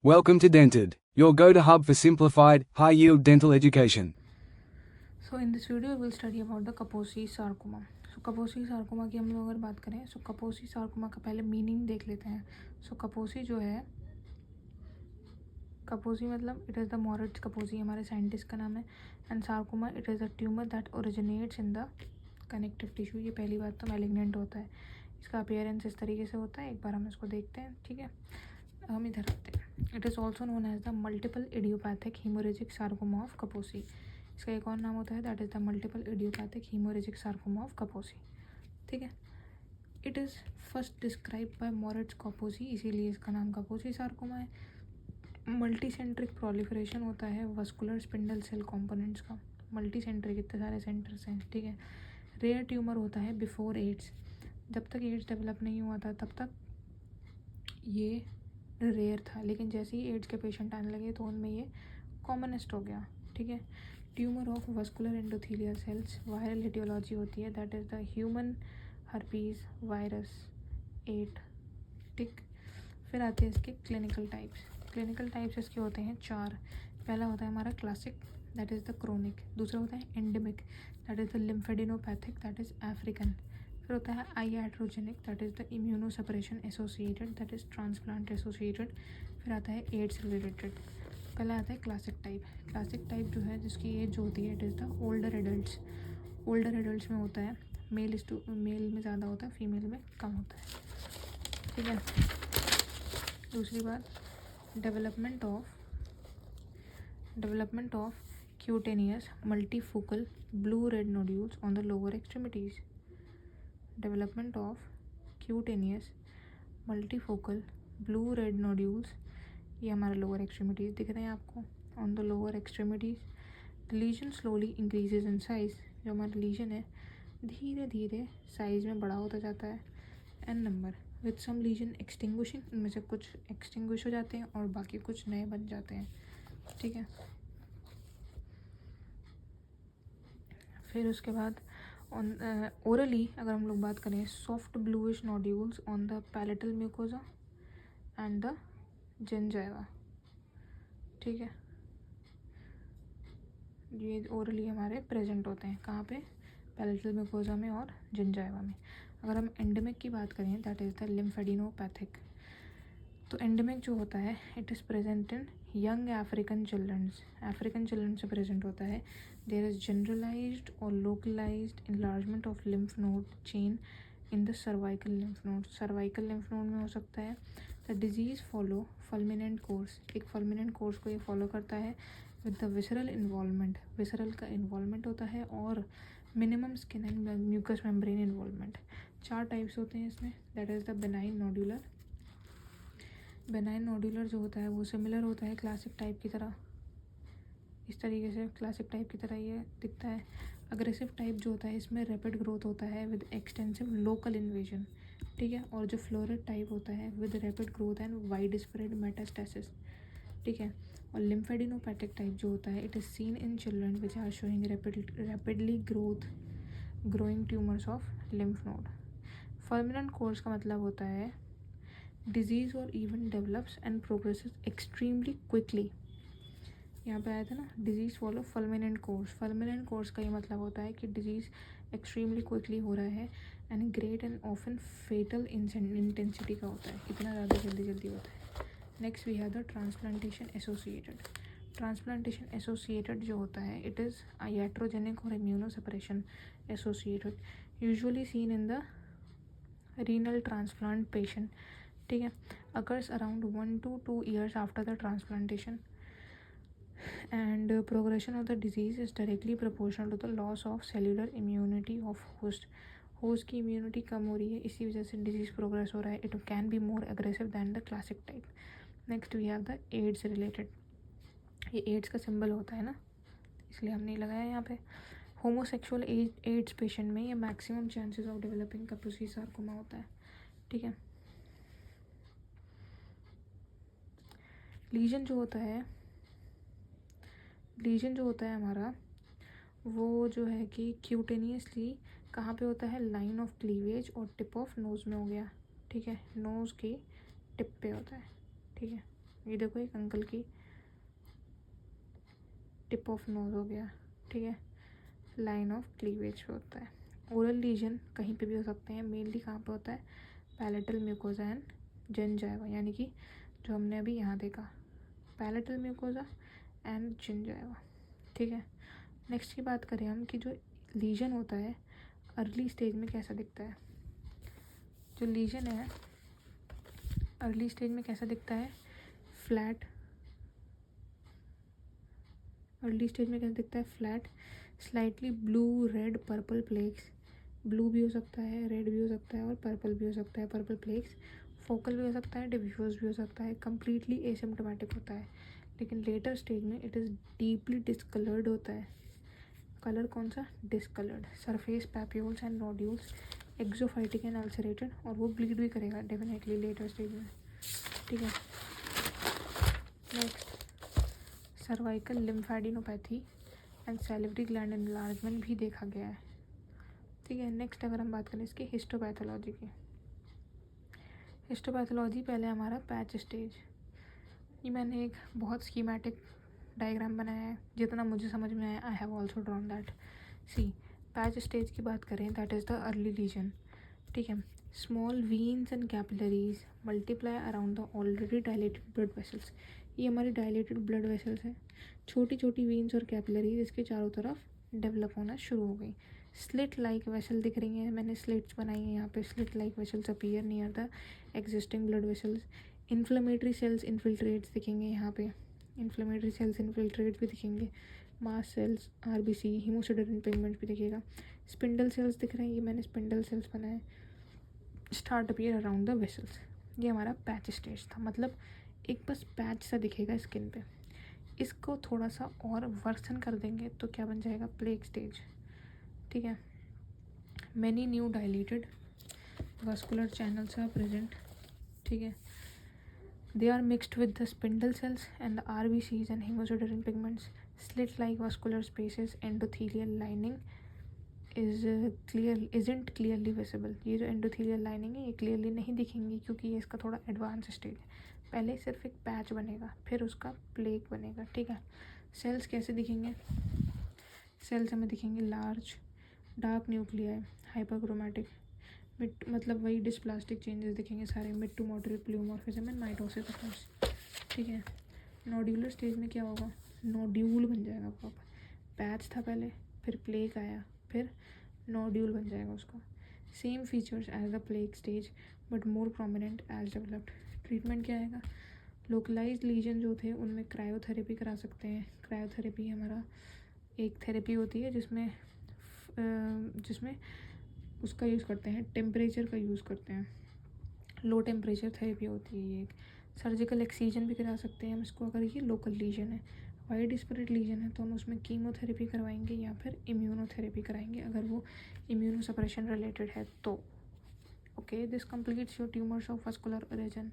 Welcome to Dented, your go-to hub for simplified, high-yield dental education. So in this video we'll study about the Kaposi sarcoma. So Kaposi sarcoma की हम लोग अगर बात करें so Kaposi sarcoma का पहले meaning देख लेते हैं. So Kaposi जो है, Kaposi मतलब it is the Moritz Kaposi हमारे साइंटिस्ट का नाम है, and sarcoma it is a tumor that originates in the connective tissue. ये पहली बात तो malignant होता है, इसका अपीयरेंस इस तरीके से होता है. एक बार हम इसको देखते हैं, ठीक है. हम इधर आते हैं. It is also known as the multiple idiopathic haemorrhagic sarcoma of Kaposi. इसका एक और नाम होता है, that is the multiple idiopathic haemorrhagic sarcoma of Kaposi. ठीक है. It is first describe by Moritz Kaposi, इसीलिए इसका नाम कपोसी सार्कोमा है. मल्टीसेंट्रिक प्रोलिफरेशन होता है वस्कुलर स्पिंडल सेल कॉम्पोनेंट्स का. मल्टीसेंट्रिक, इतने सारे सेंटर्स हैं. ठीक है. रेयर ट्यूमर होता है बिफोर एड्स. जब तक एड्स डेवलप नहीं हुआ था तब तक ये रेयर था, लेकिन जैसे ही एड्स के पेशेंट आने लगे तो उनमें ये कॉमनेस्ट हो गया. ठीक है. Tumour of vascular endothelial cells, viral aetiology होती है, that is the human herpes virus 8. ठीक. फिर आते हैं इसके क्लिनिकल टाइप्स. क्लिनिकल टाइप्स इसके होते हैं 4. पहला होता है हमारा classic, that is the chronic. दूसरा होता है endemic, that is the lymphadenopathic, that is African. फिर होता है iatrogenic, that is the immunosuppression associated, that is transplant associated. फिर आता है एड्स रिलेटेड. पहला आता है क्लासिक टाइप. क्लासिक टाइप जो है जिसकी एज जो होती है it is the older adults. Older adults में होता है मेल में ज़्यादा होता है, फीमेल में कम होता है. ठीक है. दूसरी बात, development of cutaneous multifocal blue red nodules on the lower extremities. Development of cutaneous multifocal blue red nodules, ये हमारे लोअर एक्सट्रीमिटीज़ दिख रहे हैं आपको, on the lower extremities. Lesion slowly increases in size. जो हमारा लीजन है धीरे धीरे साइज में बड़ा होता जाता है. An number with some lesion extinguishing, इनमें से कुछ एक्सटिंग्विश हो जाते हैं और बाकी कुछ नए बन जाते हैं. ठीक है. फिर उसके बाद ऑन ओरली अगर हम लोग बात करें, soft bluish nodules on the palatal mucosa and the gingiva. ठीक है. ये ओरली हमारे प्रेजेंट होते हैं कहाँ पे, पैलेटल म्यूकोजा में और जिंजाइवा में. अगर हम एंडेमिक की बात करें, दैट इज़ द लिम्फेडिनोपैथिक. तो एंडेमिक जो होता है it is present in young African children से प्रेजेंट होता है. देयर इज़ जनरलाइज्ड और localised enlargement of lymph node chain in the cervical lymph node. Cervical lymph node में हो सकता है. The disease follow fulminant course. एक फल्मिनेंट कोर्स को ये फॉलो करता है with the visceral involvement. Visceral का इन्वॉल्वमेंट होता है और minimum skin and mucous membrane involvement. 4 types होते हैं इसमें, that is the benign nodular. Benign nodular जो होता है वो सिमिलर होता है क्लासिक टाइप की तरह, इस तरीके से क्लासिक टाइप की तरह ये दिखता है. अग्रेसिव टाइप जो होता है इसमें रैपिड ग्रोथ होता है विद एक्सटेंसिव लोकल इन्वेजन. ठीक है. और जो फ्लोरेट टाइप होता है with rapid growth and wide spread metastasis. ठीक है. और लिम्फेडिनोपैथिक टाइप जो होता है it is seen in children which are showing rapidly growing tumours of lymph node. Fulminant course का मतलब होता है डिजीज़ और even develops and progresses extremely quickly. यहाँ पे आया था ना, disease follow fulminant course. Fulminant course का ये मतलब होता है कि डिजीज़ एक्सट्रीमली क्विकली हो रहा है and great and often fatal intensity का होता है, इतना ज़्यादा जल्दी होता है. Next we have the transplantation associated. Transplantation associated जो होता है इट इज़ आइट्रोजेनिक और immunosuppression associated, usually seen in the renal transplant patient. ठीक है. Occurs around 1 to 2 years after the transplantation and progression of the disease is directly proportional to the loss of cellular immunity of host की immunity कम हो रही है, इसी वजह से disease progress हो रहा है. It can be more aggressive than the classic type. Next we have the AIDS related. ये AIDS का symbol होता है ना, इसलिए हमने लगाया यहाँ पे. होमोसेक्सुअल AIDS पेशेंट में ये maximum chances of developing कापोसी sarcoma होता है. ठीक है. लीजन जो होता है हमारा वो जो है कि क्यूटेनियसली कहाँ पे होता है, लाइन ऑफ क्लीवेज और टिप ऑफ नोज़ में हो गया. ठीक है. नोज़ की टिप पे होता है. ठीक है. ये देखो एक अंकल की टिप ऑफ नोज हो गया, ठीक है, लाइन ऑफ क्लीवेज पे होता है। ओरल लीजन कहीं पे भी हो सकते हैं, मेनली कहाँ पे होता है, पैलेटल म्यूकोजा एंड जिंजाइवा, यानी कि जो हमने अभी यहाँ देखा, पैलेटल म्यूकोजा एंड जिंजाइवा, ठीक है। नेक्स्ट की बात करें हम कि जो लीजन होता है अर्ली स्टेज में कैसा दिखता है। जो लीजन है अर्ली स्टेज में कैसा दिखता है, फ्लैट, अर्ली स्टेज में कैसा दिखता है, flat, slightly blue red purple plaques, blue भी हो सकता है, रेड भी हो सकता है और पर्पल भी हो सकता है, पर्पल प्लेक्स, फोकल भी हो सकता है, डिफ्यूज भी हो सकता है, कम्प्लीटली एसिम्प्टोमेटिक होता है। लेकिन लेटर स्टेज में इट इज़ डीपली डिस्कलर्ड होता है। कलर कौन सा, discoloured, surface papules and nodules exophytic and ulcerated, और वो ब्लीड भी करेगा डेफिनेटली लेटर स्टेज में, ठीक है। Next cervical lymphadenopathy and salivary gland enlargement भी देखा गया है, ठीक है। नेक्स्ट अगर हम बात करें इसकी हिस्टोपैथोलॉजी की, हिस्टोपैथोलॉजी पहले हमारा पैच स्टेज, ये मैंने एक बहुत स्कीमेटिक डायग्राम बनाया है, जितना मुझे समझ में आया I have also drawn that. See patch stage की बात करें that is the early lesion, ठीक है। Small veins and capillaries multiply around the already dilated blood vessels, ये हमारी डायलेटेड ब्लड वेसल्स हैं, छोटी छोटी वीन्स और कैपिलरीज इसके चारों तरफ डेवलप होना शुरू हो गई। स्लिट लाइक वेसल दिख रही हैं, मैंने स्लिट्स बनाई हैं यहाँ पे, slit like vessels appear near the existing blood vessels. Inflammatory cells infiltrates दिखेंगे यहाँ पे, इन्फ्लेमेटरी सेल्स इन्फिल्ट्रेट्स भी दिखेंगे, mast cells, RBC, haemosiderin pigment भी दिखेगा, स्पिंडल सेल्स दिख रहे हैं, ये मैंने स्पिंडल सेल्स बनाए, start appear around the vessels. ये हमारा पैच स्टेज था, मतलब एक बस पैच सा दिखेगा स्किन पे। इसको थोड़ा सा और वर्सन कर देंगे तो क्या बन जाएगा, प्लेग स्टेज, ठीक है। Many new dilated vascular channels are present, ठीक है। They are mixed with the spindle cells and the RBCs and hemosiderin pigments. Slit-like vascular spaces, endothelial lining isn't clearly visible. ये जो endothelial lining है ये clearly नहीं दिखेंगी क्योंकि ये इसका थोड़ा advanced stage है। पहले सिर्फ एक पैच बनेगा, फिर उसका प्लेग बनेगा, ठीक है। सेल्स कैसे दिखेंगे, सेल्स हमें दिखेंगे large, dark nuclei, hyperchromatic, mild मतलब वही डिस्प्लास्टिक चेंजेस दिखेंगे सारे, mild to moderate pleomorphism and mitosis of course, ठीक है। नोड्यूलर स्टेज में क्या होगा, नोड्यूल बन जाएगा प्रॉपर, पैच था पहले, फिर प्लेग आया, फिर नोड्यूल बन जाएगा उसका। Same features as the plaque stage but more prominent as developed. Treatment क्या आएगा, लोकलाइज्ड लीजन जो थे उनमें क्रायोथेरेपी करा सकते हैं। क्रायोथेरेपी हमारा एक थेरेपी होती है जिसमें उसका यूज़ करते हैं, टेम्परेचर का यूज़ करते हैं, लो टेम्परेचर थेरेपी होती है ये एक। सर्जिकल एक्सीजन भी करा सकते हैं हम इसको अगर ये लोकल लीजन है। वाइड स्प्रेड लीजन है तो हम उसमें कीमोथेरेपी करवाएंगे या फिर इम्यूनोथेरेपी कराएंगे अगर वो इम्यूनोसप्रेशन रिलेटेड है तो। Okay, this completes your tumours of vascular origin.